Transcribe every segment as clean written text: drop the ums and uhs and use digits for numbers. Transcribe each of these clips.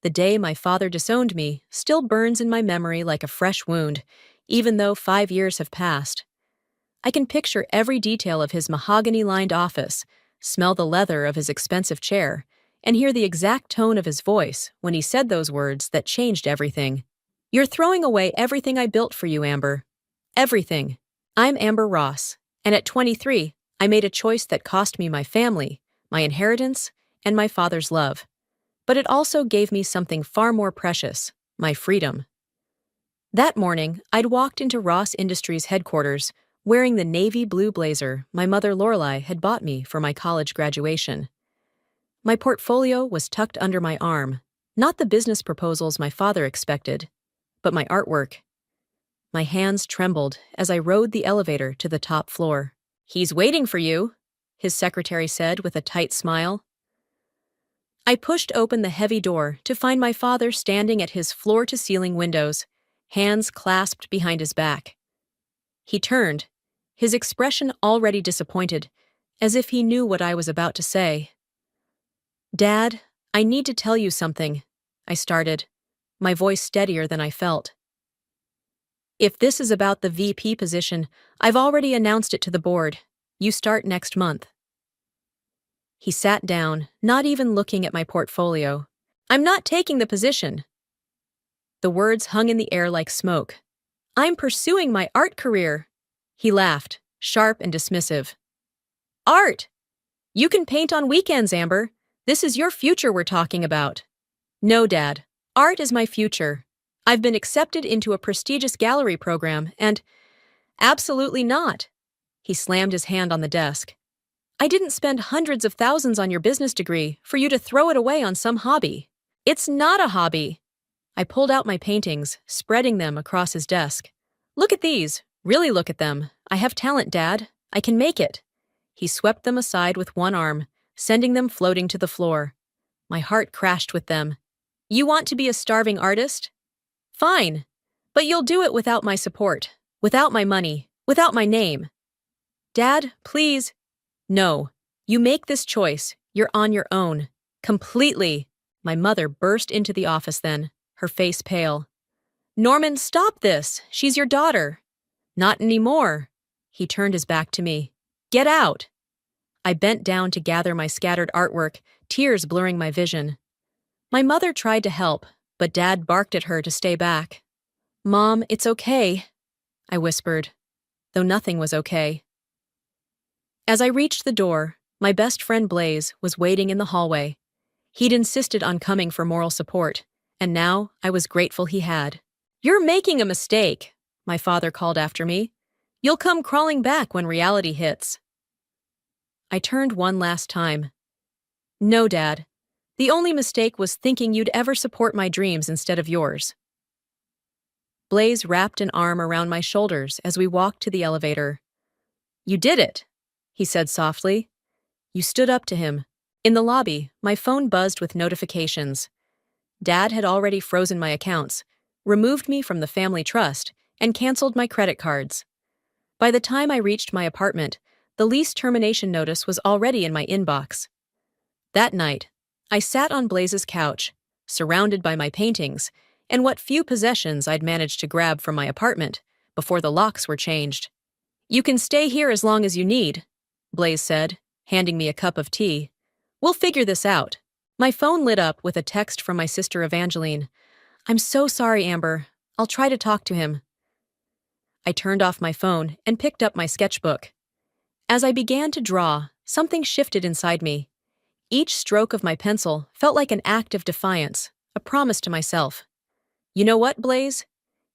The day my father disowned me still burns in my memory like a fresh wound, even though 5 years have passed. I can picture every detail of his mahogany-lined office, smell the leather of his expensive chair, and hear the exact tone of his voice when he said those words that changed everything. "You're throwing away everything I built for you, Amber. Everything. I'm Amber Ross, and at 23, I made a choice that cost me my family, my inheritance, and my father's love. But it also gave me something far more precious, my freedom." That morning, I'd walked into Ross Industries headquarters, wearing the navy blue blazer my mother Lorelei had bought me for my college graduation. My portfolio was tucked under my arm, not the business proposals my father expected, but my artwork. My hands trembled as I rode the elevator to the top floor. "He's waiting for you," his secretary said with a tight smile. I pushed open the heavy door to find my father standing at his floor-to-ceiling windows, hands clasped behind his back. He turned, his expression already disappointed, as if he knew what I was about to say. "Dad, I need to tell you something," I started, my voice steadier than I felt. "If this is about the VP position, I've already announced it to the board. You start next month." He sat down, not even looking at my portfolio. "I'm not taking the position." The words hung in the air like smoke. "I'm pursuing my art career." He laughed, sharp and dismissive. "Art! You can paint on weekends, Amber. This is your future we're talking about." "No, Dad. Art is my future. I've been accepted into a prestigious gallery program and—" "Absolutely not." He slammed his hand on the desk. "I didn't spend hundreds of thousands on your business degree for you to throw it away on some hobby. It's not a hobby." I pulled out my paintings, spreading them across his desk. "Look at these. Really look at them. I have talent, Dad. I can make it." He swept them aside with one arm, sending them floating to the floor. My heart crashed with them. "You want to be a starving artist? Fine. But you'll do it without my support, without my money, without my name." "Dad, please." "No. You make this choice. You're on your own. Completely." My mother burst into the office then, her face pale. "Norman, stop this. She's your daughter." "Not anymore." He turned his back to me. "Get out." I bent down to gather my scattered artwork, tears blurring my vision. My mother tried to help, but Dad barked at her to stay back. "Mom, it's okay," I whispered, though nothing was okay. As I reached the door, my best friend Blaze was waiting in the hallway. He'd insisted on coming for moral support, and now I was grateful he had. "You're making a mistake," my father called after me. "You'll come crawling back when reality hits." I turned one last time. "No, Dad. The only mistake was thinking you'd ever support my dreams instead of yours." Blaze wrapped an arm around my shoulders as we walked to the elevator. "You did it," he said softly. You stood up to him. In the lobby, my phone buzzed with notifications. Dad had already frozen my accounts, removed me from the family trust, and canceled my credit cards. By the time I reached my apartment, the lease termination notice was already in my inbox. That night, I sat on Blaze's couch, surrounded by my paintings and what few possessions I'd managed to grab from my apartment before the locks were changed. "You can stay here as long as you need," Blaze said, handing me a cup of tea. "We'll figure this out." My phone lit up with a text from my sister Evangeline. "I'm so sorry, Amber. I'll try to talk to him." I turned off my phone and picked up my sketchbook. As I began to draw, something shifted inside me. Each stroke of my pencil felt like an act of defiance, a promise to myself. "You know what, Blaze?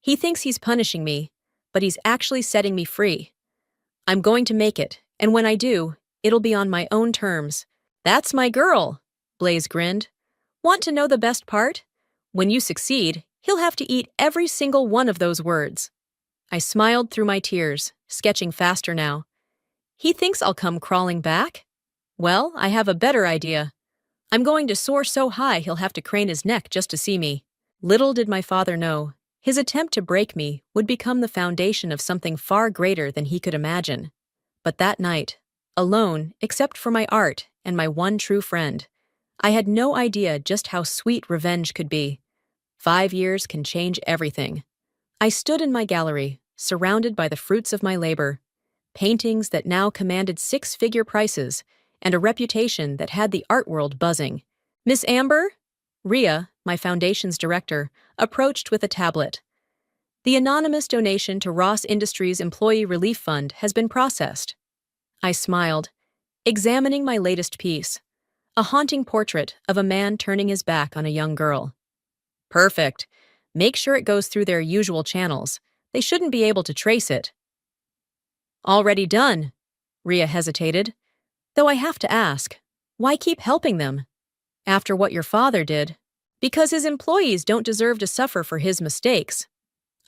He thinks he's punishing me, but he's actually setting me free. I'm going to make it, and when I do, it'll be on my own terms." "That's my girl," Blaze grinned. "Want to know the best part? When you succeed, he'll have to eat every single one of those words." I smiled through my tears, sketching faster now. "He thinks I'll come crawling back? Well, I have a better idea. I'm going to soar so high he'll have to crane his neck just to see me." Little did my father know, his attempt to break me would become the foundation of something far greater than he could imagine. But that night, alone except for my art and my one true friend, I had no idea just how sweet revenge could be. 5 years can change everything. I stood in my gallery, surrounded by the fruits of my labor. Paintings that now commanded six-figure prices, and a reputation that had the art world buzzing. Miss Amber? Ria, my foundation's director, approached with a tablet. The anonymous donation to Ross Industries Employee Relief Fund has been processed. I smiled, examining my latest piece, a haunting portrait of a man turning his back on a young girl. Perfect. Make sure it goes through their usual channels. They shouldn't be able to trace it. Already done. Ria hesitated. Though I have to ask, why keep helping them? After what your father did. Because his employees don't deserve to suffer for his mistakes.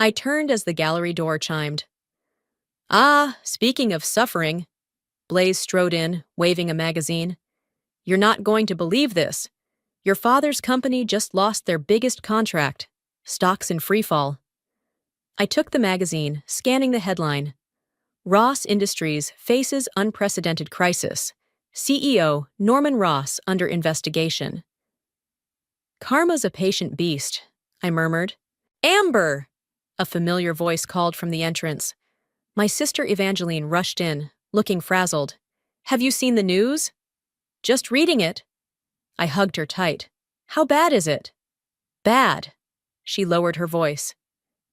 I turned as the gallery door chimed. Ah, speaking of suffering. Blaze strode in, waving a magazine. You're not going to believe this. Your father's company just lost their biggest contract. Stocks in freefall. I took the magazine, scanning the headline. Ross Industries faces unprecedented crisis. CEO Norman Ross under investigation. Karma's a patient beast, I murmured. Amber! A familiar voice called from the entrance. My sister Evangeline rushed in, looking frazzled. Have you seen the news? Just reading it. I hugged her tight. How bad is it? Bad. She lowered her voice.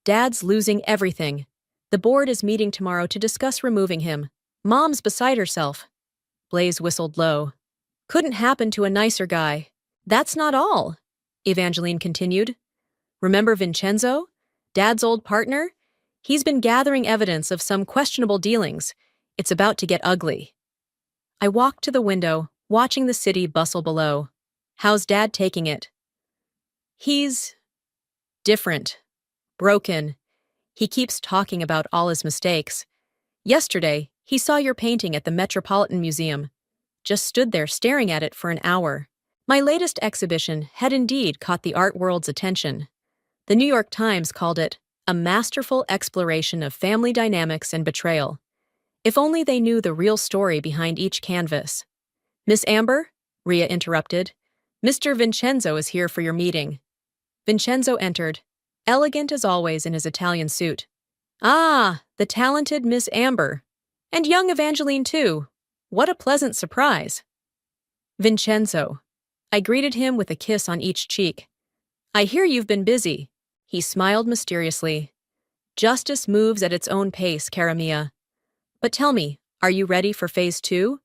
Dad's losing everything. The board is meeting tomorrow to discuss removing him. Mom's beside herself. Blaze whistled low. Couldn't happen to a nicer guy. That's not all, Evangeline continued. Remember Vincenzo? Dad's old partner? He's been gathering evidence of some questionable dealings. It's about to get ugly. I walked to the window, watching the city bustle below. How's Dad taking it? He's different. Broken. He keeps talking about all his mistakes. Yesterday, he saw your painting at the Metropolitan Museum. Just stood there staring at it for an hour. My latest exhibition had indeed caught the art world's attention. The New York Times called it a masterful exploration of family dynamics and betrayal. If only they knew the real story behind each canvas. Miss Amber? Ria interrupted. Mr. Vincenzo is here for your meeting. Vincenzo entered, elegant as always in his Italian suit. Ah, the talented Miss Amber. And young Evangeline, too. What a pleasant surprise. Vincenzo. I greeted him with a kiss on each cheek. I hear you've been busy. He smiled mysteriously. Justice moves at its own pace, cara mia. But tell me, are you ready for Phase 2?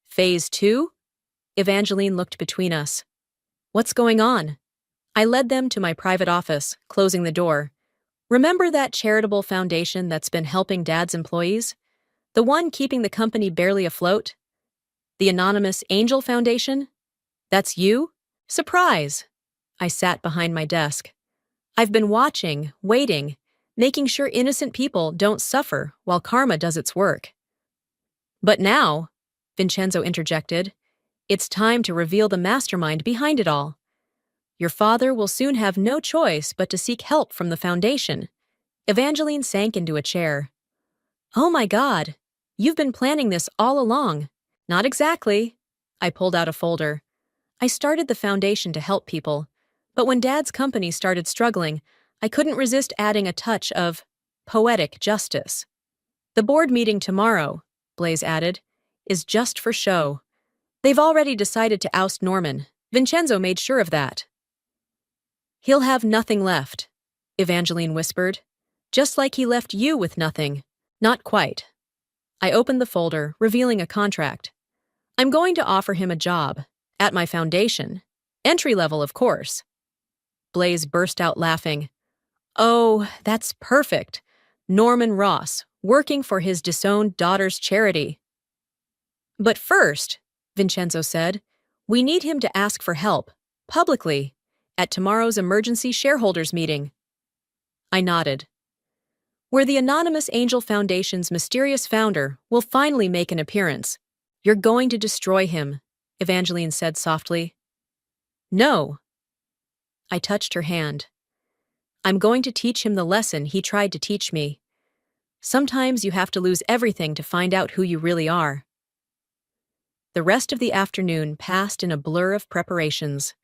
Phase 2? Evangeline looked between us. What's going on? I led them to my private office, closing the door. Remember that charitable foundation that's been helping Dad's employees? The one keeping the company barely afloat? The anonymous Angel Foundation? That's you? Surprise! I sat behind my desk. I've been watching, waiting, making sure innocent people don't suffer while karma does its work. But now, Vincenzo interjected, it's time to reveal the mastermind behind it all. Your father will soon have no choice but to seek help from the foundation. Evangeline sank into a chair. Oh my God, you've been planning this all along. Not exactly. I pulled out a folder. I started the foundation to help people, but when Dad's company started struggling, I couldn't resist adding a touch of poetic justice. The board meeting tomorrow, Blaze added, is just for show. They've already decided to oust Norman. Vincenzo made sure of that. He'll have nothing left, Evangeline whispered. Just like he left you with nothing. Not quite. I opened the folder, revealing a contract. I'm going to offer him a job. At my foundation. Entry level, of course. Blaze burst out laughing. Oh, that's perfect. Norman Ross, working for his disowned daughter's charity. But first, Vincenzo said, we need him to ask for help, publicly, at tomorrow's emergency shareholders meeting. I nodded. Where the anonymous Angel Foundation's mysterious founder will finally make an appearance. You're going to destroy him, Evangeline said softly. No. I touched her hand. I'm going to teach him the lesson he tried to teach me. Sometimes you have to lose everything to find out who you really are. The rest of the afternoon passed in a blur of preparations.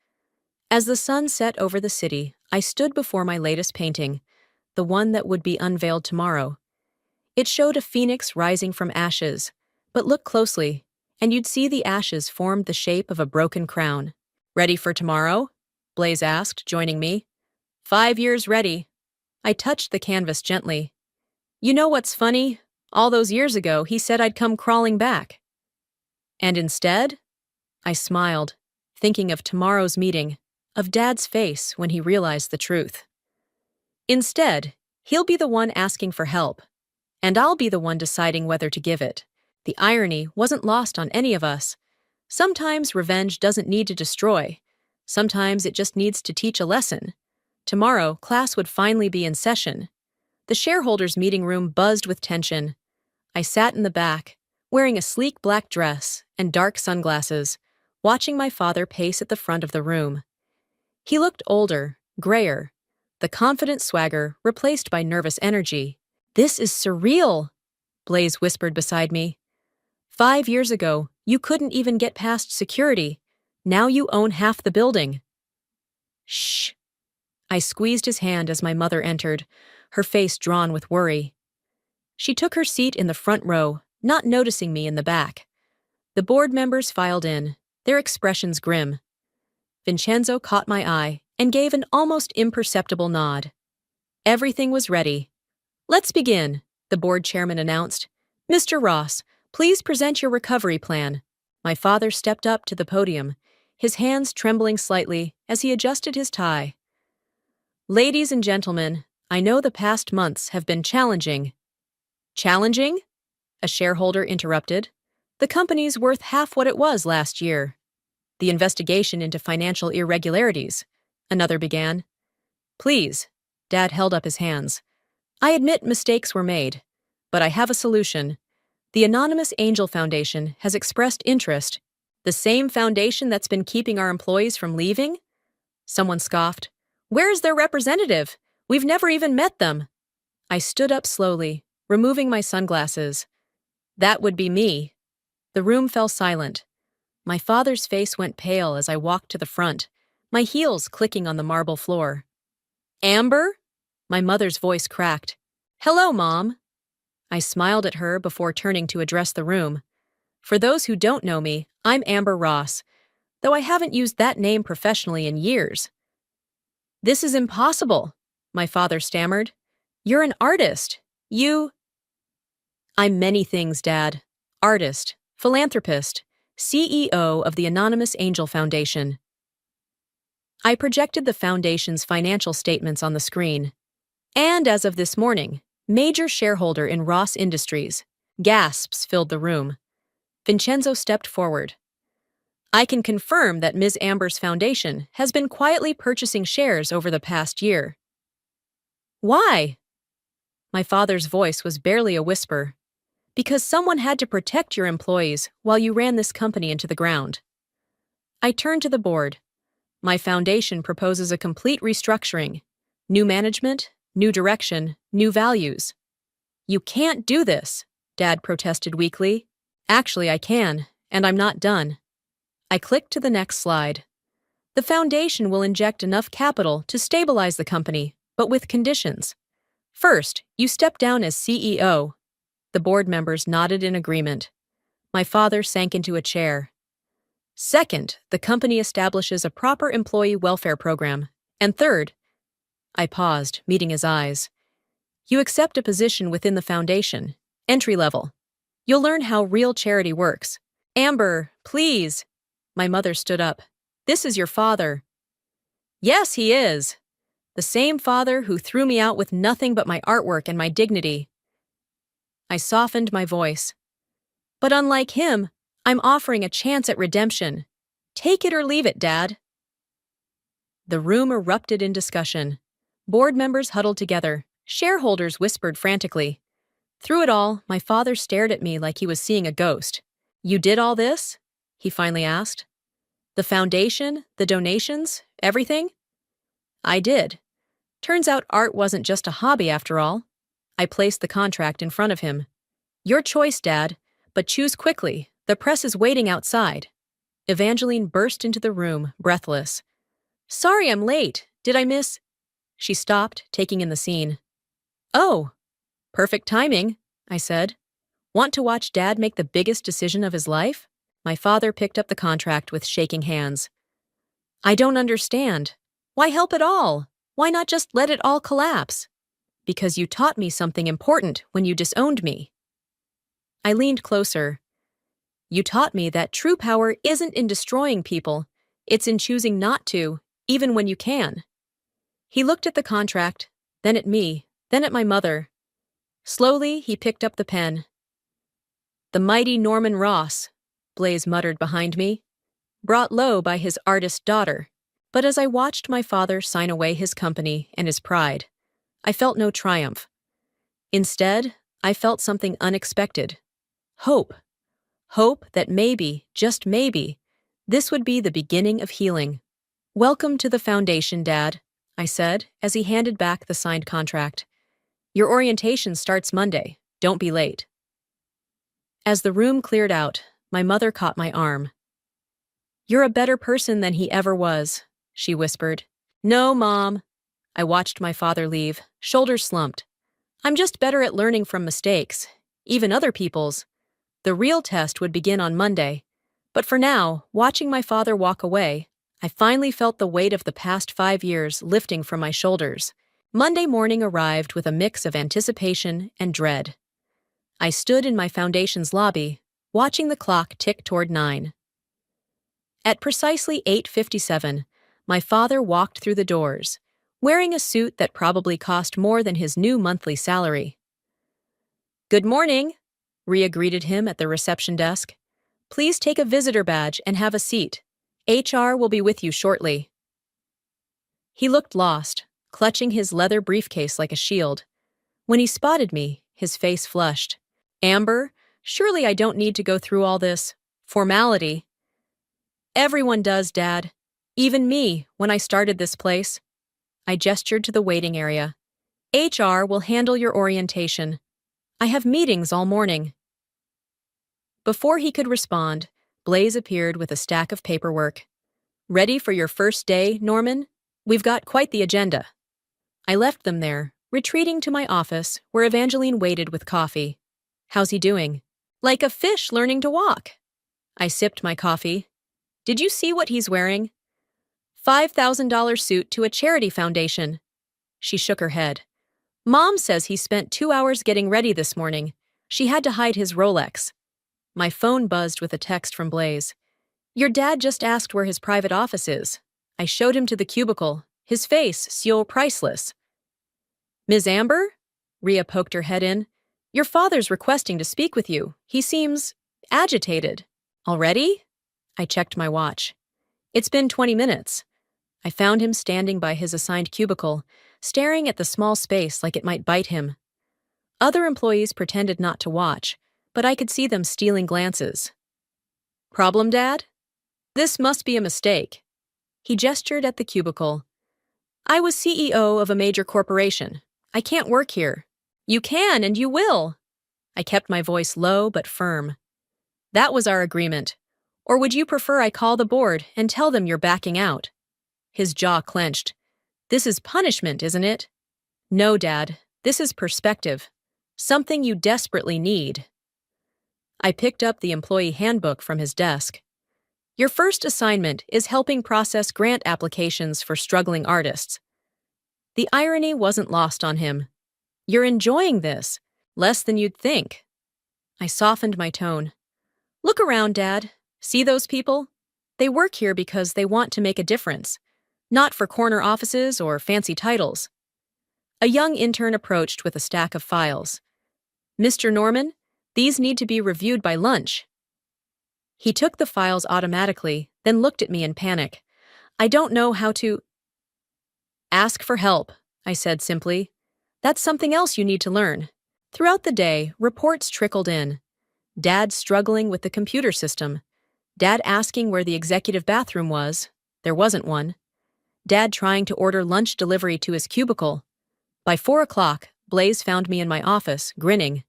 As the sun set over the city, I stood before my latest painting, the one that would be unveiled tomorrow. It showed a phoenix rising from ashes, but look closely, and you'd see the ashes formed the shape of a broken crown. "Ready for tomorrow?" Blaze asked, joining me. "5 years ready." I touched the canvas gently. "You know what's funny? All those years ago, he said I'd come crawling back." "And instead?" I smiled, thinking of tomorrow's meeting, of Dad's face when he realized the truth. "Instead, he'll be the one asking for help, and I'll be the one deciding whether to give it." The irony wasn't lost on any of us. Sometimes revenge doesn't need to destroy. Sometimes it just needs to teach a lesson. Tomorrow, class would finally be in session. The shareholders' meeting room buzzed with tension. I sat in the back, wearing a sleek black dress and dark sunglasses, watching my father pace at the front of the room. He looked older, grayer, the confident swagger replaced by nervous energy. "This is surreal," Blaze whispered beside me. 5 years ago, you couldn't even get past security. Now you own half the building." "Shh." I squeezed his hand as my mother entered, her face drawn with worry. She took her seat in the front row, not noticing me in the back. The board members filed in, their expressions grim. Vincenzo caught my eye and gave an almost imperceptible nod. Everything was ready. "Let's begin," the board chairman announced. "Mr. Ross, please present your recovery plan." My father stepped up to the podium, his hands trembling slightly as he adjusted his tie. "Ladies and gentlemen, I know the past months have been challenging." "Challenging?" a shareholder interrupted. "The company's worth half what it was last year." "The investigation into financial irregularities," another began. "Please," Dad held up his hands. "I admit mistakes were made, but I have a solution. The Anonymous Angel Foundation has expressed interest." "The same foundation that's been keeping our employees from leaving?" Someone scoffed. "Where's their representative? We've never even met them." I stood up slowly, removing my sunglasses. "That would be me." The room fell silent. My father's face went pale as I walked to the front, my heels clicking on the marble floor. "Amber?" My mother's voice cracked. "Hello, Mom." I smiled at her before turning to address the room. For those who don't know me, I'm Amber Ross, though I haven't used that name professionally in years. "This is impossible," my father stammered. "You're an artist. I'm many things, Dad. Artist, philanthropist, CEO of the Anonymous Angel Foundation." I projected the foundation's financial statements on the screen. "And as of this morning, major shareholder in Ross Industries." Gasps filled the room. Vincenzo stepped forward. "I can confirm that Ms. Amber's foundation has been quietly purchasing shares over the past year." "Why?" My father's voice was barely a whisper. "Because someone had to protect your employees while you ran this company into the ground." I turned to the board. "My foundation proposes a complete restructuring. New management, new direction, new values." "You can't do this," Dad protested weakly. "Actually, I can, and I'm not done." I clicked to the next slide. "The foundation will inject enough capital to stabilize the company, but with conditions. First, you step down as CEO." The board members nodded in agreement. My father sank into a chair. "Second, the company establishes a proper employee welfare program. And third," I paused, meeting his eyes, "you accept a position within the foundation, entry level. You'll learn how real charity works." "Amber, please." My mother stood up. "This is your father." "Yes, he is. The same father who threw me out with nothing but my artwork and my dignity." I softened my voice. "But unlike him, I'm offering a chance at redemption. Take it or leave it, Dad." The room erupted in discussion. Board members huddled together. Shareholders whispered frantically. Through it all, my father stared at me like he was seeing a ghost. "You did all this?" he finally asked. "The foundation, the donations, everything?" "I did. Turns out art wasn't just a hobby after all." I placed the contract in front of him. "Your choice, Dad, but choose quickly, The press is waiting outside. Evangeline burst into the room, breathless. Sorry I'm late. Did I miss? She stopped, taking in the scene. Oh, perfect timing, I said. Want to watch Dad make the biggest decision of his life? My father picked up the contract with shaking hands. I don't understand. Why help at all? Why not just let it all collapse? Because you taught me something important when you disowned me. I leaned closer. You taught me that true power isn't in destroying people, it's in choosing not to, even when you can. He looked at the contract, then at me, then at my mother. Slowly, he picked up the pen. The mighty Norman Ross, Blaze muttered behind me, brought low by his artist daughter. But as I watched my father sign away his company and his pride, I felt no triumph. Instead, I felt something unexpected. Hope. Hope that maybe, just maybe, this would be the beginning of healing. Welcome to the foundation, Dad, I said as he handed back the signed contract. Your orientation starts Monday. Don't be late. As the room cleared out, my mother caught my arm. You're a better person than he ever was, she whispered. No, Mom. I watched my father leave, shoulders slumped. I'm just better at learning from mistakes, even other people's. The real test would begin on Monday. But for now, watching my father walk away, I finally felt the weight of the past 5 years lifting from my shoulders. Monday morning arrived with a mix of anticipation and dread. I stood in my foundation's lobby, watching the clock tick toward 9. At precisely 8:57, my father walked through the doors, wearing a suit that probably cost more than his new monthly salary. Good morning, Rhea greeted him at the reception desk. Please take a visitor badge and have a seat. HR will be with you shortly. He looked lost, clutching his leather briefcase like a shield. When he spotted me, his face flushed. Amber, surely I don't need to go through all this formality. Everyone does, Dad. Even me, when I started this place. I gestured to the waiting area. HR will handle your orientation. I have meetings all morning. Before he could respond, Blaze appeared with a stack of paperwork. Ready for your first day, Norman? We've got quite the agenda. I left them there, retreating to my office, where Evangeline waited with coffee. How's he doing? Like a fish learning to walk. I sipped my coffee. Did you see what he's wearing? $5,000 suit to a charity foundation. She shook her head. Mom says he spent 2 hours getting ready this morning. She had to hide his Rolex. My phone buzzed with a text from Blaze. Your dad just asked where his private office is. I showed him to the cubicle, his face so priceless. Ms. Amber? Rhea poked her head in. Your father's requesting to speak with you. He seems agitated. Already? I checked my watch. It's been 20 minutes. I found him standing by his assigned cubicle, staring at the small space like it might bite him. Other employees pretended not to watch, but I could see them stealing glances. Problem, Dad? This must be a mistake. He gestured at the cubicle. I was CEO of a major corporation. I can't work here. You can and you will. I kept my voice low but firm. That was our agreement. Or would you prefer I call the board and tell them you're backing out? His jaw clenched. This is punishment, isn't it? No, Dad. This is perspective. Something you desperately need. I picked up the employee handbook from his desk. Your first assignment is helping process grant applications for struggling artists. The irony wasn't lost on him. You're enjoying this, less than you'd think. I softened my tone. Look around, Dad. See those people? They work here because they want to make a difference, not for corner offices or fancy titles. A young intern approached with a stack of files. Mr. Norman, these need to be reviewed by lunch. He took the files automatically, then looked at me in panic. I don't know how to... Ask for help, I said simply. That's something else you need to learn. Throughout the day, reports trickled in. Dad struggling with the computer system. Dad asking where the executive bathroom was. There wasn't one. Dad trying to order lunch delivery to his cubicle. By 4 o'clock, Blaze found me in my office, grinning.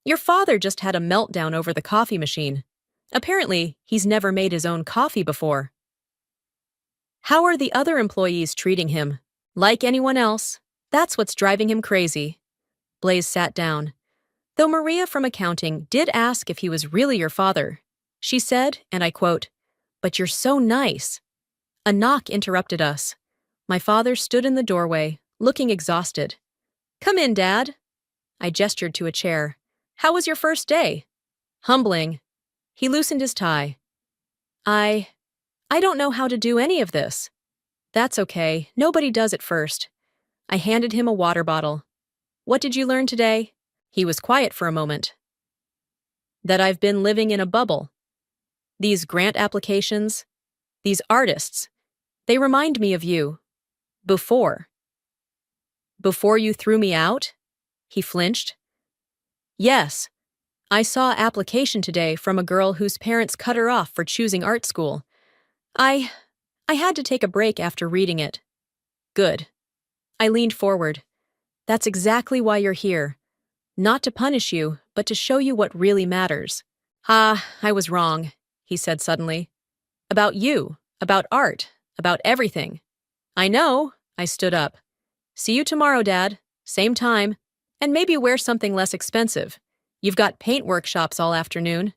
Your father just had a meltdown over the coffee machine. Apparently, he's never made his own coffee before. How are the other employees treating him? Like anyone else. That's what's driving him crazy. Blaze sat down. Though Maria from accounting did ask if he was really your father, she said, and I quote, "But you're so nice." A knock interrupted us. My father stood in the doorway, looking exhausted. "Come in, Dad." I gestured to a chair. "How was your first day?" "Humbling." He loosened his tie. I don't know how to do any of this." "That's okay. Nobody does at first." I handed him a water bottle. "What did you learn today?" He was quiet for a moment. "That I've been living in a bubble. These grant applications, these artists, they remind me of you. Before. Before you threw me out?" He flinched. "Yes. I saw an application today from a girl whose parents cut her off for choosing art school. I had to take a break after reading it." "Good." I leaned forward. "That's exactly why you're here. Not to punish you, but to show you what really matters." "Ah, I was wrong," he said suddenly. "About you, about art, about everything." "I know." I stood up. "See you tomorrow, Dad. Same time. And maybe wear something less expensive. You've got paint workshops all afternoon."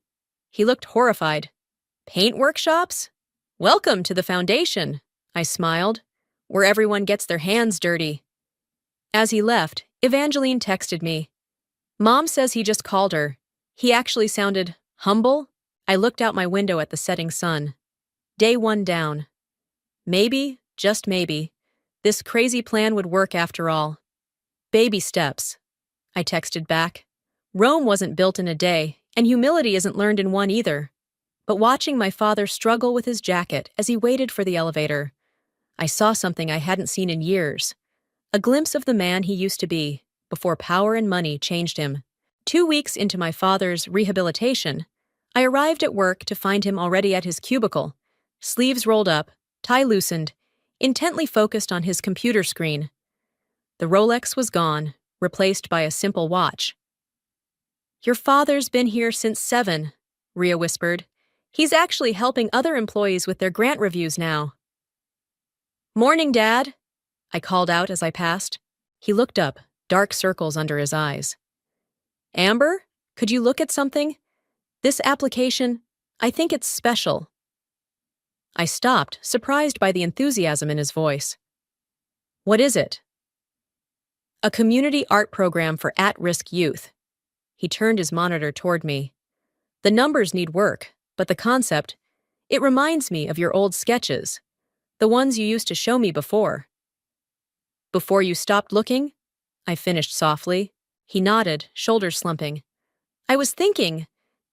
He looked horrified. "Paint workshops? Welcome to the foundation," I smiled, "where everyone gets their hands dirty." As he left, Evangeline texted me. "Mom says he just called her. He actually sounded humble." I looked out my window at the setting sun. Day 1 down. Maybe, just maybe, this crazy plan would work after all. "Baby steps," I texted back. Rome wasn't built in a day, and humility isn't learned in one either. But watching my father struggle with his jacket as he waited for the elevator, I saw something I hadn't seen in years. A glimpse of the man he used to be, before power and money changed him. 2 weeks into my father's rehabilitation, I arrived at work to find him already at his cubicle, sleeves rolled up, tie loosened, intently focused on his computer screen. The Rolex was gone, replaced by a simple watch. "Your father's been here since 7, Rhea whispered. "He's actually helping other employees with their grant reviews now." "Morning, Dad," I called out as I passed. He looked up, dark circles under his eyes. "Amber, could you look at something? This application, I think it's special." I stopped, surprised by the enthusiasm in his voice. "What is it?" "A community art program for at-risk youth." He turned his monitor toward me. "The numbers need work, but the concept, it reminds me of your old sketches, the ones you used to show me before." "Before you stopped looking?" I finished softly. He nodded, shoulders slumping. "I was thinking,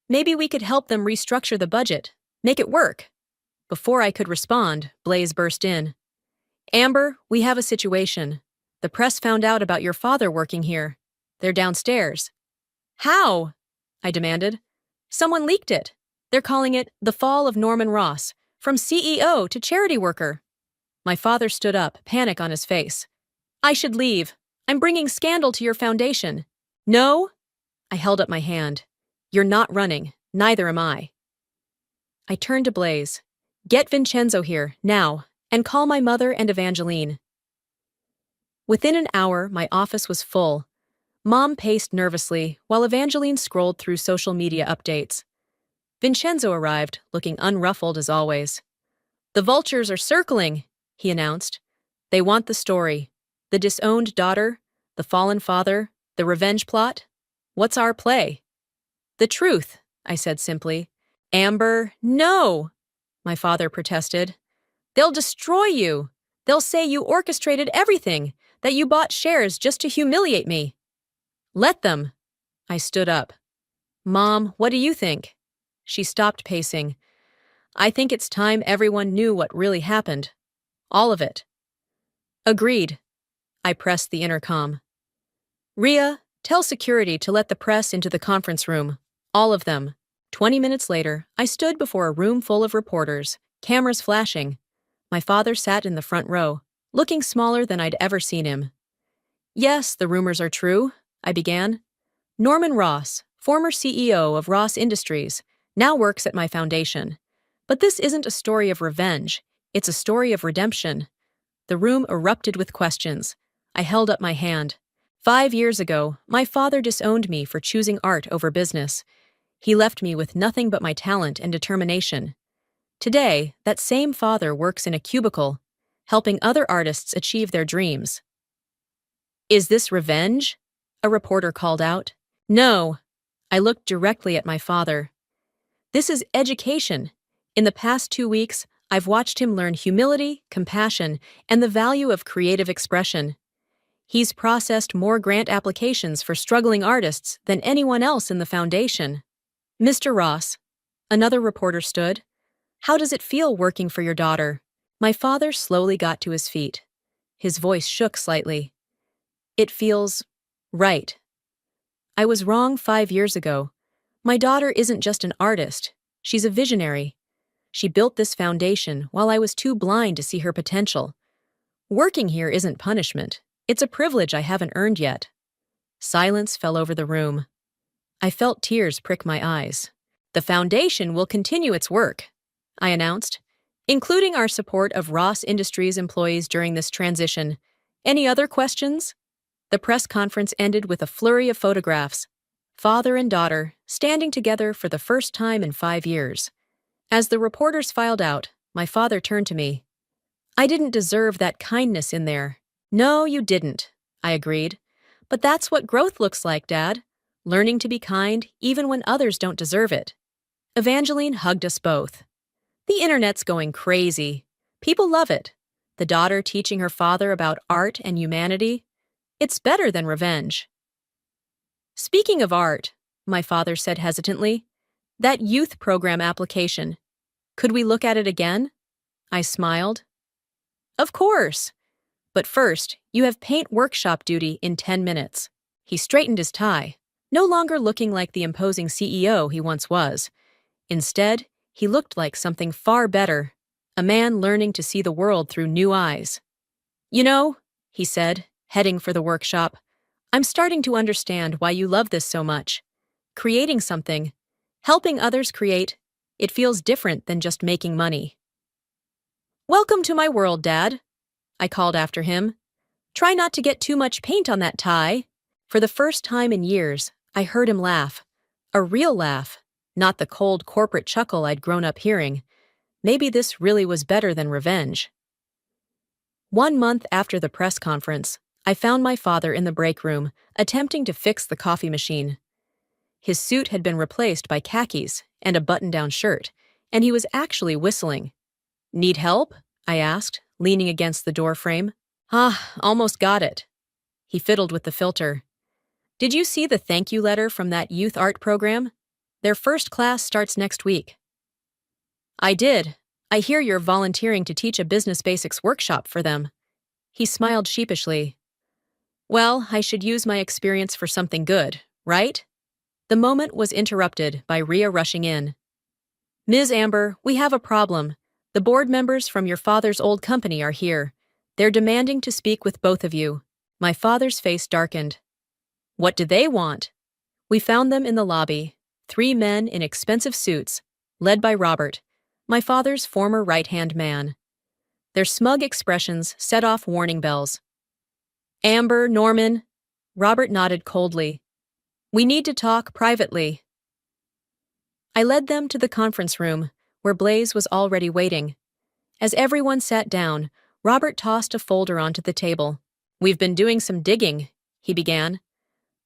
maybe we could help them restructure the budget, make it work." Before I could respond, Blaze burst in. "Amber, we have a situation. The press found out about your father working here. They're downstairs." "How?" I demanded. "Someone leaked it. They're calling it The Fall of Norman Ross, from CEO to charity worker." My father stood up, panic on his face. "I should leave. I'm bringing scandal to your foundation." "No?" I held up my hand. "You're not running. Neither am I." I turned to Blaze. "Get Vincenzo here, now, and call my mother and Evangeline." Within an hour, my office was full. Mom paced nervously, while Evangeline scrolled through social media updates. Vincenzo arrived, looking unruffled as always. "The vultures are circling," he announced. "They want the story. The disowned daughter, the fallen father, the revenge plot. What's our play?" "The truth," I said simply. "Amber, no!" my father protested. "They'll destroy you. They'll say you orchestrated everything, that you bought shares just to humiliate me." "Let them." I stood up. "Mom, what do you think?" She stopped pacing. "I think it's time everyone knew what really happened. All of it." "Agreed." I pressed the intercom. "Rhea, tell security to let the press into the conference room. All of them." 20 minutes later, I stood before a room full of reporters, cameras flashing. My father sat in the front row, looking smaller than I'd ever seen him. "Yes, the rumors are true," I began. "Norman Ross, former CEO of Ross Industries, now works at my foundation. But this isn't a story of revenge, it's a story of redemption. The room erupted with questions. I held up my hand. 5 years ago, my father disowned me for choosing art over business. He left me with nothing but my talent and determination. Today, that same father works in a cubicle, helping other artists achieve their dreams. Is this revenge? A reporter called out. No. I looked directly at my father. This is education. In the past 2 weeks, I've watched him learn humility, compassion, and the value of creative expression. He's processed more grant applications for struggling artists than anyone else in the foundation. Mr. Ross, another reporter stood. How does it feel working for your daughter? My father slowly got to his feet. His voice shook slightly. It feels right. I was wrong 5 years ago. My daughter isn't just an artist. She's a visionary. She built this foundation while I was too blind to see her potential. Working here isn't punishment. It's a privilege I haven't earned yet. Silence fell over the room. I felt tears prick my eyes. The foundation will continue its work, I announced, including our support of Ross Industries employees during this transition. Any other questions? The press conference ended with a flurry of photographs. Father and daughter, standing together for the first time in 5 years. As the reporters filed out, my father turned to me. I didn't deserve that kindness in there. No, you didn't, I agreed. But that's what growth looks like, Dad. Learning to be kind even when others don't deserve it. Evangeline hugged us both. The internet's going crazy. People love it. The daughter teaching her father about art and humanity. It's better than revenge. Speaking of art, my father said hesitantly, that youth program application. Could we look at it again? I smiled. Of course. But first, you have paint workshop duty in 10 minutes. He straightened his tie, no longer looking like the imposing CEO he once was. Instead, he looked like something far better, a man learning to see the world through new eyes. You know, he said, heading for the workshop, I'm starting to understand why you love this so much. Creating something, helping others create, it feels different than just making money. Welcome to my world, Dad, I called after him. Try not to get too much paint on that tie. For the first time in years, I heard him laugh. A real laugh, not the cold corporate chuckle I'd grown up hearing. Maybe this really was better than revenge. 1 month after the press conference, I found my father in the break room, attempting to fix the coffee machine. His suit had been replaced by khakis and a button-down shirt, and he was actually whistling. Need help? I asked, leaning against the door frame. Almost got it. He fiddled with the filter. Did you see the thank you letter from that youth art program? Their first class starts next week. I did. I hear you're volunteering to teach a business basics workshop for them. He smiled sheepishly. Well, I should use my experience for something good, right? The moment was interrupted by Rhea rushing in. Ms. Amber, we have a problem. The board members from your father's old company are here. They're demanding to speak with both of you. My father's face darkened. What do they want? We found them in the lobby, 3 men in expensive suits, led by Robert, my father's former right-hand man. Their smug expressions set off warning bells. Amber, Norman, Robert nodded coldly. We need to talk privately. I led them to the conference room, where Blaze was already waiting. As everyone sat down, Robert tossed a folder onto the table. We've been doing some digging, he began.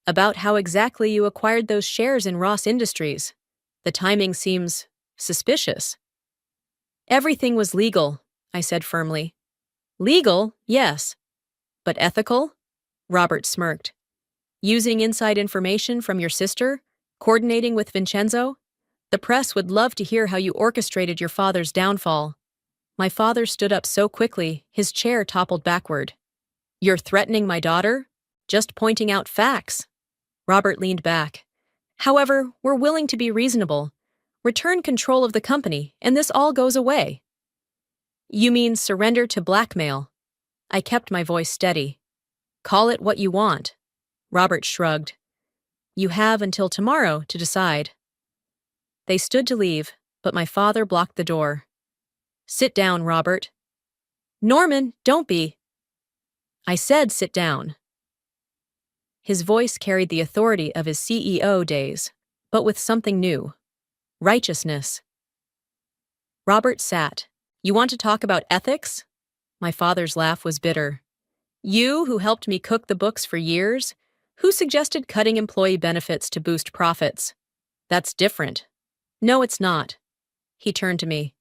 About how exactly you acquired those shares in Ross Industries. The timing seems suspicious. Everything was legal, I said firmly. Legal, yes. But ethical? Robert smirked. Using inside information from your sister? Coordinating with Vincenzo? The press would love to hear how you orchestrated your father's downfall. My father stood up so quickly, his chair toppled backward. You're threatening my daughter? Just pointing out facts. Robert leaned back. However, we're willing to be reasonable. Return control of the company, and this all goes away. You mean surrender to blackmail? I kept my voice steady. Call it what you want. Robert shrugged. You have until tomorrow to decide. They stood to leave, but my father blocked the door. "Sit down, Robert." "Norman, don't be." "I said sit down." His voice carried the authority of his CEO days, but with something new: righteousness. Robert sat. "You want to talk about ethics?" My father's laugh was bitter. "You, who helped me cook the books for years? Who suggested cutting employee benefits to boost profits? That's different." "No, it's not." He turned to me.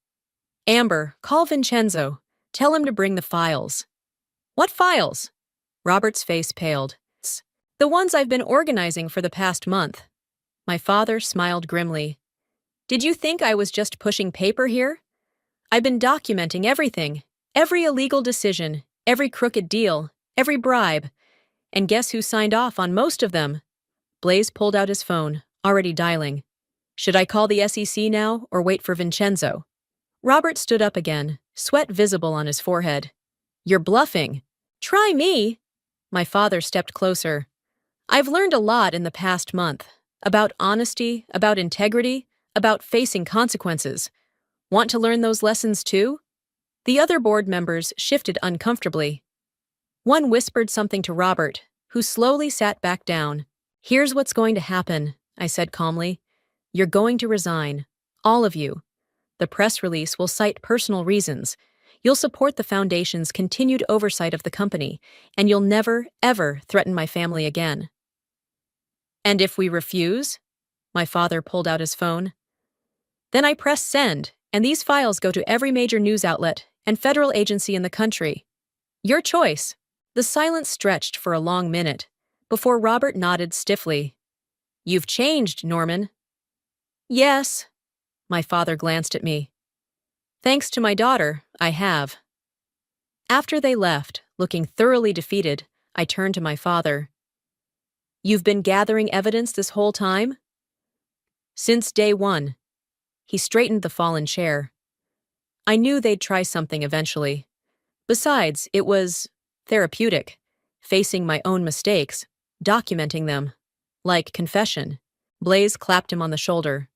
"Amber, call Vincenzo. Tell him to bring the files." "What files?" Robert's face paled. "The ones I've been organizing for the past month." My father smiled grimly. "Did you think I was just pushing paper here? I've been documenting everything, every illegal decision, every crooked deal, every bribe. And guess who signed off on most of them?" Blaze pulled out his phone, already dialing. "Should I call the SEC now or wait for Vincenzo?" Robert stood up again, sweat visible on his forehead. "You're bluffing." "Try me." My father stepped closer. "I've learned a lot in the past month. About honesty, about integrity, about facing consequences. Want to learn those lessons too?" The other board members shifted uncomfortably. One whispered something to Robert, who slowly sat back down. "Here's what's going to happen," I said calmly. "You're going to resign. All of you. The press release will cite personal reasons. You'll support the foundation's continued oversight of the company, and you'll never, ever threaten my family again." "And if we refuse?" My father pulled out his phone. "Then I press send, and these files go to every major news outlet and federal agency in the country. Your choice." The silence stretched for a long minute, before Robert nodded stiffly. "You've changed, Norman." "Yes." My father glanced at me. "Thanks to my daughter, I have." After they left, looking thoroughly defeated, I turned to my father. "You've been gathering evidence this whole time?" "Since day one." He straightened the fallen chair. "I knew they'd try something eventually. Besides, it was therapeutic, facing my own mistakes, documenting them. Like confession." Blaze clapped him on the shoulder.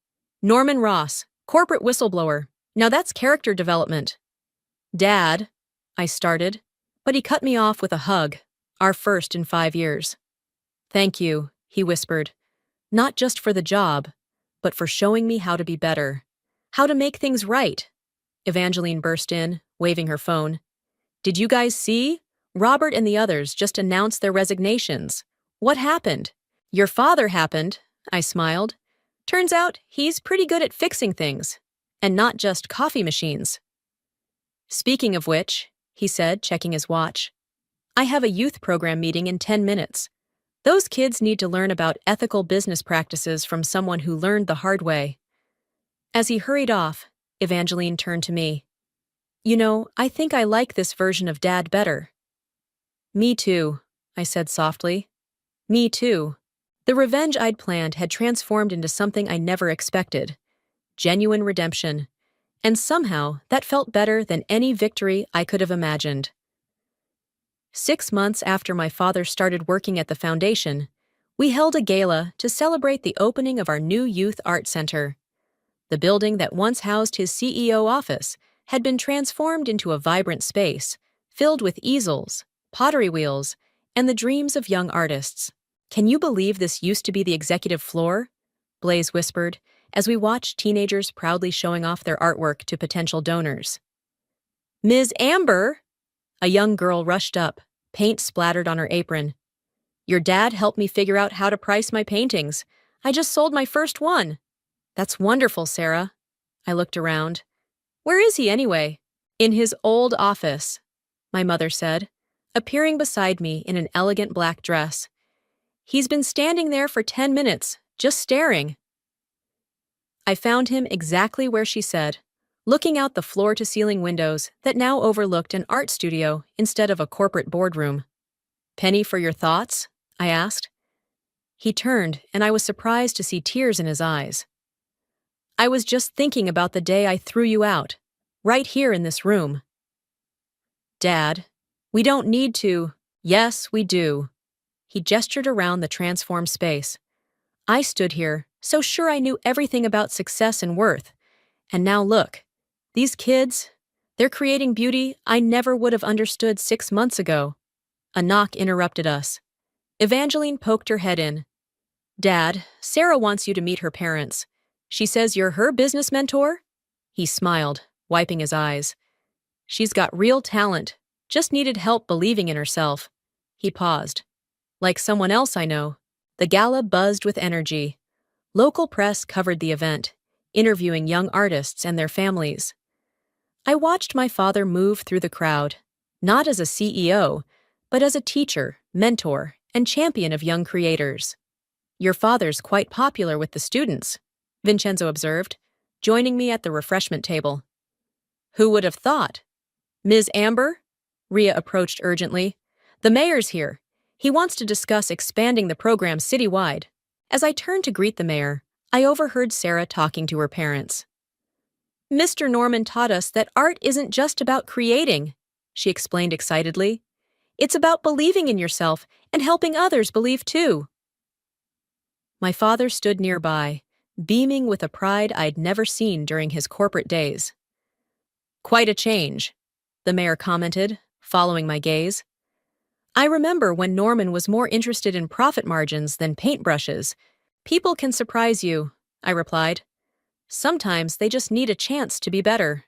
"Norman Ross, corporate whistleblower. Now that's character development." "Dad," I started, but he cut me off with a hug, our first in 5 years. "Thank you," he whispered. "Not just for the job, but for showing me how to be better. How to make things right." Evangeline burst in, waving her phone. "Did you guys see? Robert and the others just announced their resignations. What happened?" "Your father happened," I smiled. "Turns out he's pretty good at fixing things. And not just coffee machines." "Speaking of which," he said, checking his watch, "I have a youth program meeting in 10 minutes. Those kids need to learn about ethical business practices from someone who learned the hard way." As he hurried off, Evangeline turned to me. "You know, I think I like this version of Dad better." "Me too," I said softly. "Me too." The revenge I'd planned had transformed into something I never expected. Genuine redemption. And somehow, that felt better than any victory I could have imagined. 6 months after my father started working at the foundation, we held a gala to celebrate the opening of our new youth art center. The building that once housed his CEO office had been transformed into a vibrant space, filled with easels, pottery wheels, and the dreams of young artists. "Can you believe this used to be the executive floor?" Blaze whispered, as we watched teenagers proudly showing off their artwork to potential donors. "Ms. Amber!" A young girl rushed up, paint splattered on her apron. "Your dad helped me figure out how to price my paintings. I just sold my first one." "That's wonderful, Sarah." I looked around. "Where is he anyway?" "In his old office," my mother said, appearing beside me in an elegant black dress. "He's been standing there for 10 minutes, just staring." I found him exactly where she said, looking out the floor-to-ceiling windows that now overlooked an art studio instead of a corporate boardroom. "Penny for your thoughts?" I asked. He turned, and I was surprised to see tears in his eyes. "I was just thinking about the day I threw you out, right here in this room." "Dad, we don't need to." "Yes, we do." He gestured around the transformed space. I stood here, so sure I knew everything about success and worth. And now look. These kids, they're creating beauty I never would have understood 6 months ago. A knock interrupted us. Evangeline poked her head in. Dad, Sarah wants you to meet her parents. She says you're her business mentor? He smiled, wiping his eyes. She's got real talent, just needed help believing in herself. He paused. Like someone else I know. The gala buzzed with energy. Local press covered the event, interviewing young artists and their families. I watched my father move through the crowd, not as a CEO, but as a teacher, mentor, and champion of young creators. Your father's quite popular with the students, Vincenzo observed, joining me at the refreshment table. Who would have thought? Ms. Amber? Rhea approached urgently. The mayor's here. He wants to discuss expanding the program citywide. As I turned to greet the mayor, I overheard Sarah talking to her parents. Mr. Norman taught us that art isn't just about creating, she explained excitedly. It's about believing in yourself and helping others believe too. My father stood nearby, beaming with a pride I'd never seen during his corporate days. Quite a change, the mayor commented, following my gaze. I remember when Norman was more interested in profit margins than paintbrushes. People can surprise you, I replied. Sometimes they just need a chance to be better.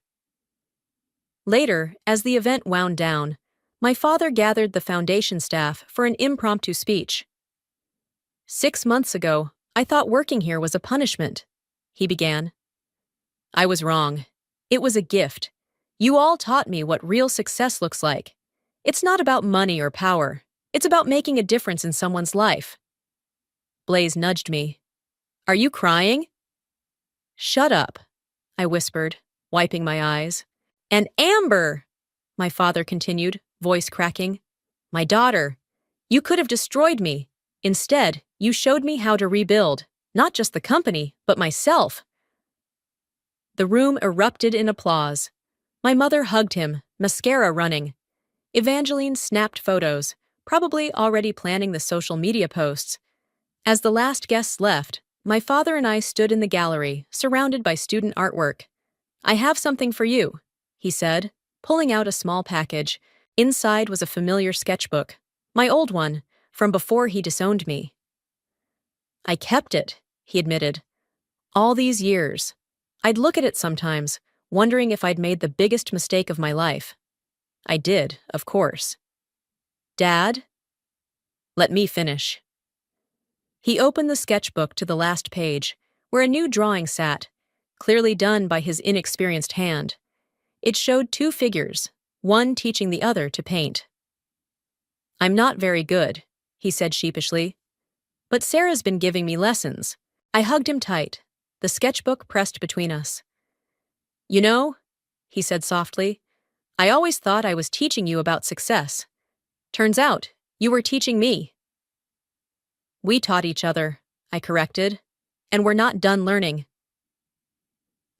Later, as the event wound down, my father gathered the foundation staff for an impromptu speech. 6 months ago, I thought working here was a punishment, he began. I was wrong. It was a gift. You all taught me what real success looks like. It's not about money or power. It's about making a difference in someone's life. Blaze nudged me. Are you crying? Shut up, I whispered, wiping my eyes. And Amber, my father continued, voice cracking. My daughter, you could have destroyed me. Instead, you showed me how to rebuild, not just the company, but myself. The room erupted in applause. My mother hugged him, mascara running. Evangeline snapped photos, probably already planning the social media posts. As the last guests left, my father and I stood in the gallery, surrounded by student artwork. I have something for you, he said, pulling out a small package. Inside was a familiar sketchbook, my old one, from before he disowned me. I kept it, he admitted. All these years. I'd look at it sometimes, wondering if I'd made the biggest mistake of my life. I did, of course. Dad? Let me finish. He opened the sketchbook to the last page, where a new drawing sat, clearly done by his inexperienced hand. It showed 2 figures, one teaching the other to paint. I'm not very good, he said sheepishly. But Sarah's been giving me lessons. I hugged him tight, the sketchbook pressed between us. You know, he said softly, I always thought I was teaching you about success. Turns out, you were teaching me. We taught each other, I corrected, and we're not done learning.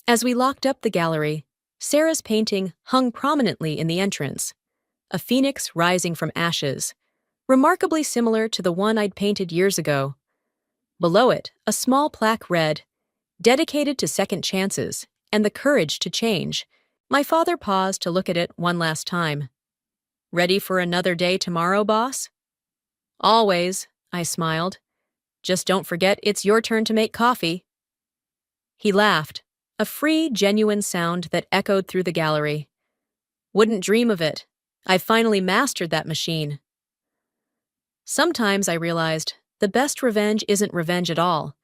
As we locked up the gallery, Sarah's painting hung prominently in the entrance, a phoenix rising from ashes, remarkably similar to the one I'd painted years ago. Below it, a small plaque read, Dedicated to second chances and the courage to change. My father paused to look at it one last time. Ready for another day tomorrow, boss? Always, I smiled. Just don't forget it's your turn to make coffee. He laughed, a free, genuine sound that echoed through the gallery. Wouldn't dream of it. I've finally mastered that machine. Sometimes I realized the best revenge isn't revenge at all.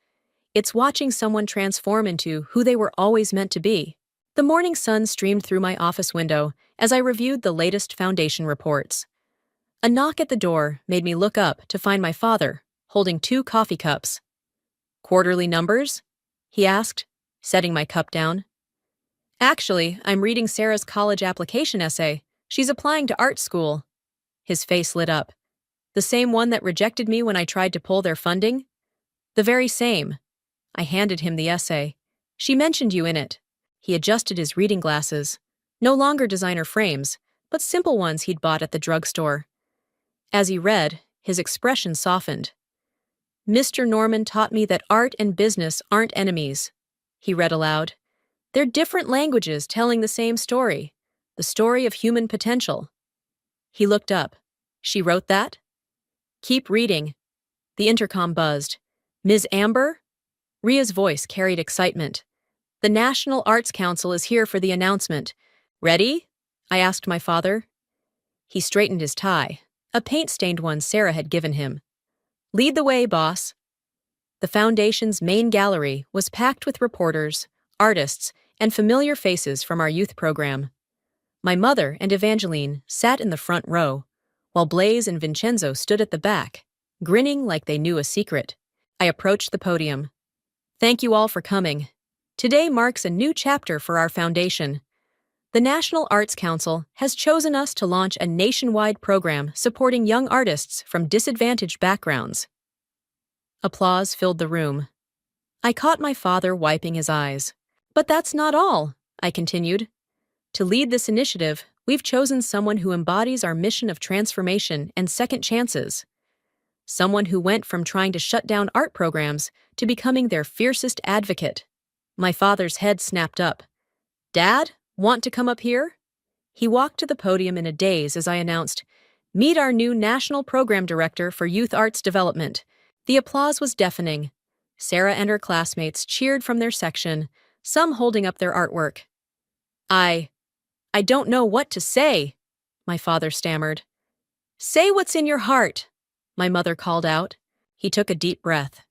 It's watching someone transform into who they were always meant to be. The morning sun streamed through my office window as I reviewed the latest foundation reports. A knock at the door made me look up to find my father, holding 2 coffee cups. Quarterly numbers? He asked, setting my cup down. Actually, I'm reading Sarah's college application essay. She's applying to art school. His face lit up. The same one that rejected me when I tried to pull their funding? The very same. I handed him the essay. She mentioned you in it. He adjusted his reading glasses. No longer designer frames, but simple ones he'd bought at the drugstore. As he read, his expression softened. Mr. Norman taught me that art and business aren't enemies. He read aloud. They're different languages telling the same story, the story of human potential. He looked up. She wrote that? Keep reading. The intercom buzzed. Ms. Amber? Ria's voice carried excitement. The National Arts Council is here for the announcement. Ready? I asked my father. He straightened his tie, a paint-stained one Sarah had given him. Lead the way, boss. The foundation's main gallery was packed with reporters, artists, and familiar faces from our youth program. My mother and Evangeline sat in the front row, while Blaze and Vincenzo stood at the back, grinning like they knew a secret. I approached the podium. Thank you all for coming. Today marks a new chapter for our foundation. The National Arts Council has chosen us to launch a nationwide program supporting young artists from disadvantaged backgrounds. Applause filled the room. I caught my father wiping his eyes. But that's not all, I continued. To lead this initiative, we've chosen someone who embodies our mission of transformation and second chances. Someone who went from trying to shut down art programs to becoming their fiercest advocate. My father's head snapped up. Dad, want to come up here? He walked to the podium in a daze as I announced, Meet our new National Program Director for Youth Arts Development. The applause was deafening. Sarah and her classmates cheered from their section, some holding up their artwork. I don't know what to say, my father stammered. Say what's in your heart, my mother called out. He took a deep breath.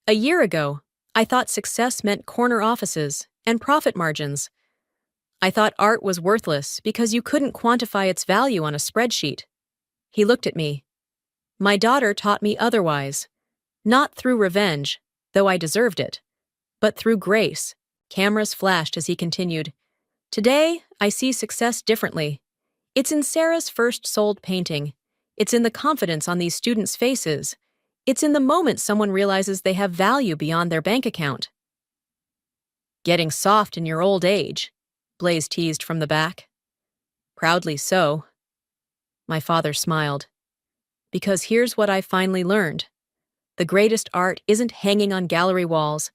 A year ago, I thought success meant corner offices and profit margins. I thought art was worthless because you couldn't quantify its value on a spreadsheet. He looked at me. My daughter taught me otherwise. Not through revenge, though I deserved it, but through grace. Cameras flashed as he continued. Today, I see success differently. It's in Sarah's first sold painting. It's in the confidence on these students' faces. It's in the moment someone realizes they have value beyond their bank account. Getting soft in your old age, Blaze teased from the back. Proudly so. My father smiled. Because here's what I finally learned. The greatest art isn't hanging on gallery walls.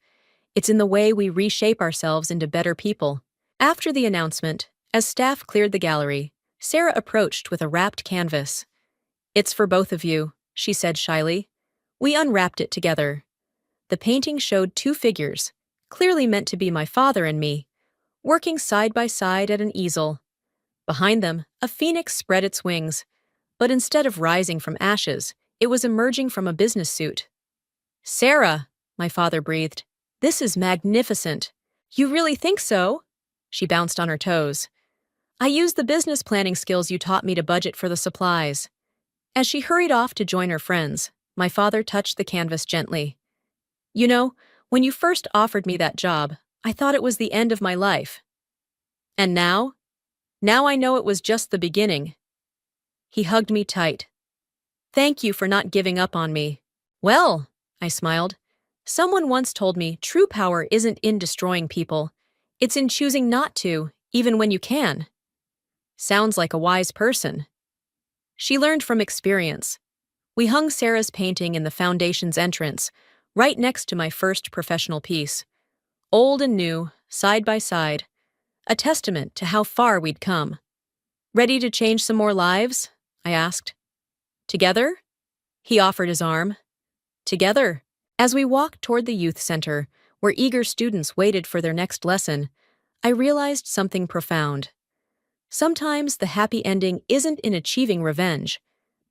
It's in the way we reshape ourselves into better people. After the announcement, as staff cleared the gallery, Sarah approached with a wrapped canvas. It's for both of you, she said shyly. We unwrapped it together. The painting showed two figures, clearly meant to be my father and me, working side by side at an easel. Behind them, a phoenix spread its wings, but instead of rising from ashes, it was emerging from a business suit. Sarah, my father breathed, this is magnificent. You really think so? She bounced on her toes. I used the business planning skills you taught me to budget for the supplies. As she hurried off to join her friends, my father touched the canvas gently. You know, when you first offered me that job, I thought it was the end of my life. And now? Now I know it was just the beginning. He hugged me tight. Thank you for not giving up on me. Well, I smiled. Someone once told me true power isn't in destroying people. It's in choosing not to, even when you can. Sounds like a wise person. She learned from experience. We hung Sarah's painting in the foundation's entrance, right next to my first professional piece. Old and new, side by side. A testament to how far we'd come. Ready to change some more lives? I asked. Together? He offered his arm. Together. As we walked toward the youth center, where eager students waited for their next lesson, I realized something profound. Sometimes the happy ending isn't in achieving revenge,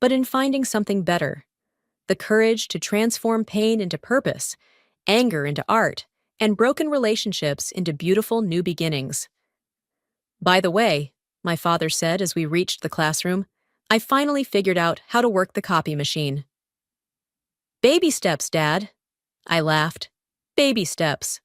but in finding something better. The courage to transform pain into purpose, anger into art, and broken relationships into beautiful new beginnings. By the way, my father said as we reached the classroom, I finally figured out how to work the copy machine. Baby steps, Dad. I laughed. Baby steps.